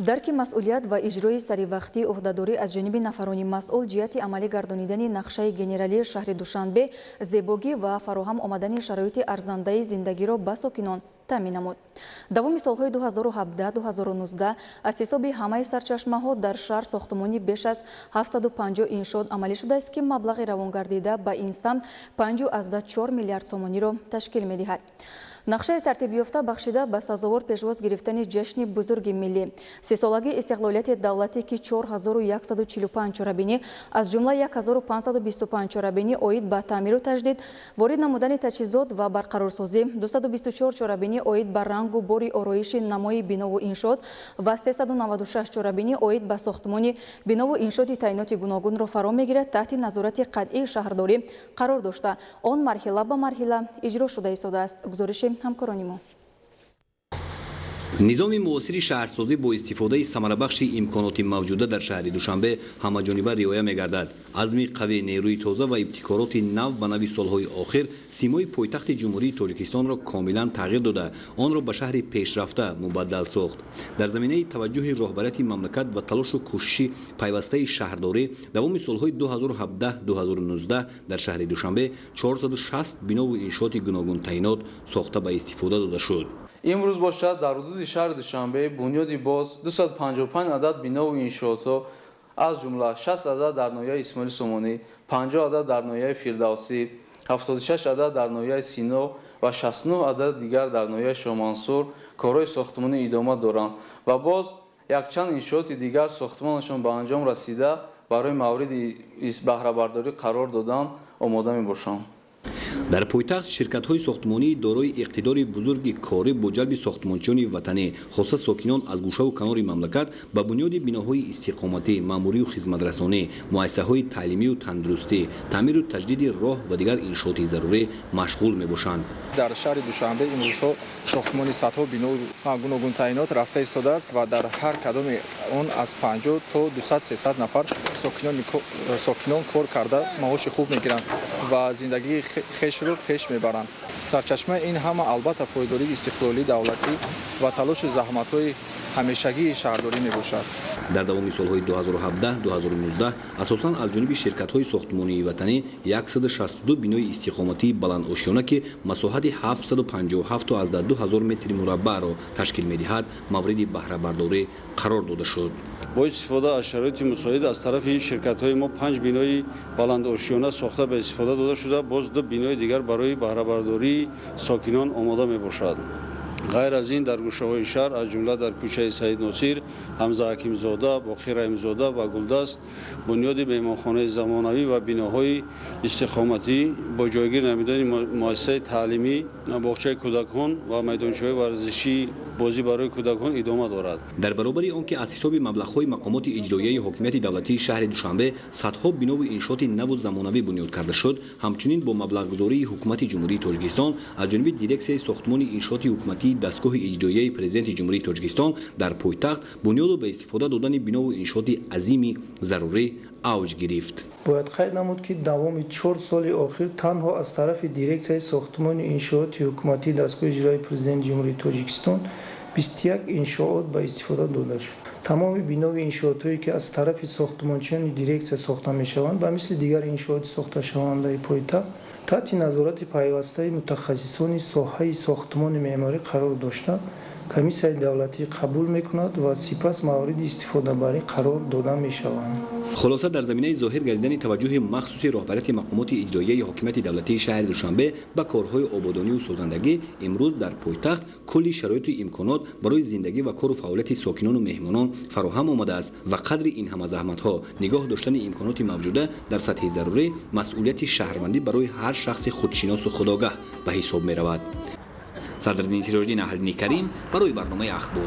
درک مسئولیت و اجرای سریع عهدهداری از جانب نفران مسئول جهت عملی گردانیدن نقشه گنرالی شهر دوشنبه زیبایی و فراهم آمدن شرایط ارزنده زندگی را به ساکنان تامین نمود. دوام سالهای 2017-2019 از حساب همه سرچشمه‌ها در شهر ساختمانی بیش از 750 انشاء عملی شده است که مبلغ روان گردیده به این سمت 5.4 میلیارد تومانی را تشکیل می‌دهد. نقشه ترتیب یافته بخشیده به سزاوار پیشواز گرفتن جشن بزرگ ملی 30 سالگی استقلالیت دولتی که 4145 چرابینی از جمله 1525 چرابینی اوید به تعمیر و تجدید، وارد نمودن تجهیزات و برقرارسازی، 224 چرابینی اوید به رنگ و بار آرایش نمای بنا و انشاءات و 396 چرابینی اوید به ساختمان بنا و انشاءات تعینات گوناگون را فرا میگیرد تحت نظارت قطعی شهرداری قرار داشته آن مرحله به مرحله اجرا شده است. گزارش همکاران ما. نظام معاصر شهرسازی با استفاده ثمربخش امکانات موجوده در شهر دوشنبه همه‌جانبه رعایت می‌گردد. عزم قوی، نیروی تازه و ابتکارات نو به نوع سالهای آخر سیمای پایتخت جمهوری تاجیکستان را کاملا تغییر داده، آن را به شهر پیشرفته مبدل ساخت. در زمینه توجه رهبریت مملکت و تلاش و کوشش پیوسته شهرداری، دوام سالهای 2017-2019 در شهر دوشنبه 460 بنا و انشاءات گوناگون تعینات ساخته به استفاده داده شد. امروز باشد در حدود شهر دوشنبه بنیادی باز 255 عدد بنا و انشاءات از جمله 60 عدد در ناحیه اسماعیل سومانی، 50 عدد در ناحیه فردوسی، 76 عدد در ناحیه سینا و 69 عدد دیگر در ناحیه شاه منصور کارهای ساختمانی ادامه دارند و باز یک چند انشاءات دیگر ساختمانشان به انجام رسیده برای مورد بهره برداری قرار دادن آماده میباشند. در پایتخت شرکت‌های ساختمانی دارای اقتدار بزرگ کاری با جلب ساختمانچیان وطنی خاصه ساکنان از گوشه و کنار مملکت به بنیاد بناهای استقامتی، ماموری و خدمترسانی، مؤسسه‌های تعلیمی و تندرستی، تعمیر و تجدید راه و دیگر انشاءات ضروری مشغول می‌باشند. در شهر دوشنبه امروزها ساختمان صدها بنا گوناگون تعینات رفته ایستاده است و در هر کدام آن از 50 تا 200-300 نفر ساکنان کار کرده معاش خوب می‌گیرند و زندگی خیش رو پیش میبرند. سرچشمه این همه البته پایداری استقلالی دولتی و تلاش زحمت‌های همیشگی شهرداری میباشد. در دوام سالهای 2017-2019 اساساً از جانب شرکت‌های ساختمانی وطنی 162 بنای استقامتی بلند آشیانه که مساحت 757 تا از 2000 متر مربع را تشکیل می‌دهد مورد بهره برداری قرار داده شد. با استفاده از شرایط مساعد از طرف شرکت‌های ما 5 بنای بلند آشیانه ساخته به استفاده داده شده، باز 2 بنای دیگر برای بهره برداری ساکنان آماده میباشد. غیر از این در گوشه‌های شهر از جمله در کوچه سید ناصر، حمزه حکیمزاده، باقر رحیمزاده و گلدست بنیاد مهمانخانه زمانوی و بناهای استقامتی با جایگیر نمودن مؤسسه تعلیمی، باغچه کودکان و میدانچه‌های ورزشی بازی برای کودکان ادامه دارد. در برابر آنکه از حساب مبلغ‌های مقامات اجرایی حاکمیت دولتی شهر دوشنبه صدها بنا و انشاءات نو و زمانوی بنیاد کرده شد، همچنین با مبلغ‌گذاری حکومت جمهوری تاجیکستان از جانب دیرکسیون ساختمان انشاءات حکومتی دستگاه اجرایی پرزیدنت جمهوری تاجیکستان در پایتخت بنیاد به استفاده دادن بنا و انشاءات عظیم ضروری اوج گرفت. باید قید نمود که دوام 4 سال اخیر تنها از طرف دیرکسیون ساختمان انشاءات حکومتی دستگاه اجرایی پرزیدنت جمهوری تاجیکستان 21 انشاءات به استفاده داده شد. تمام بنا و انشاءاتی که از طرف ساختمانچیان دیرکسیون ساخته میشوند و مثل دیگر انشاءات ساخته شونده پایتخت تحت نظارت پیوسته متخصصان ساحه ساختمان معماری قرار داشته کمیسیون دولتی قبول میکند و سپس مورد استفاده بری قرار داده میشوند. خلاصه در زمینه ظاهر گردیدن توجه مخصوص رهبریت مقامات اجرایی حاکمیت دولتی شهر دوشنبه به کارهای آبادانی و سازندگی امروز در پایتخت کلی شرایط و امکانات برای زندگی و کار و فعالیت ساکنان و مهمانان فراهم آمده است و قدر این همه زحمت‌ها نگاه داشتن امکانات موجوده در سطح ضروری مسئولیت شهروندی برای هر شخص خودشناس و خودآگاه به حساب می‌رود. صدرالدین سراج‌الدین اهل‌دین کریم برای برنامه اخبار.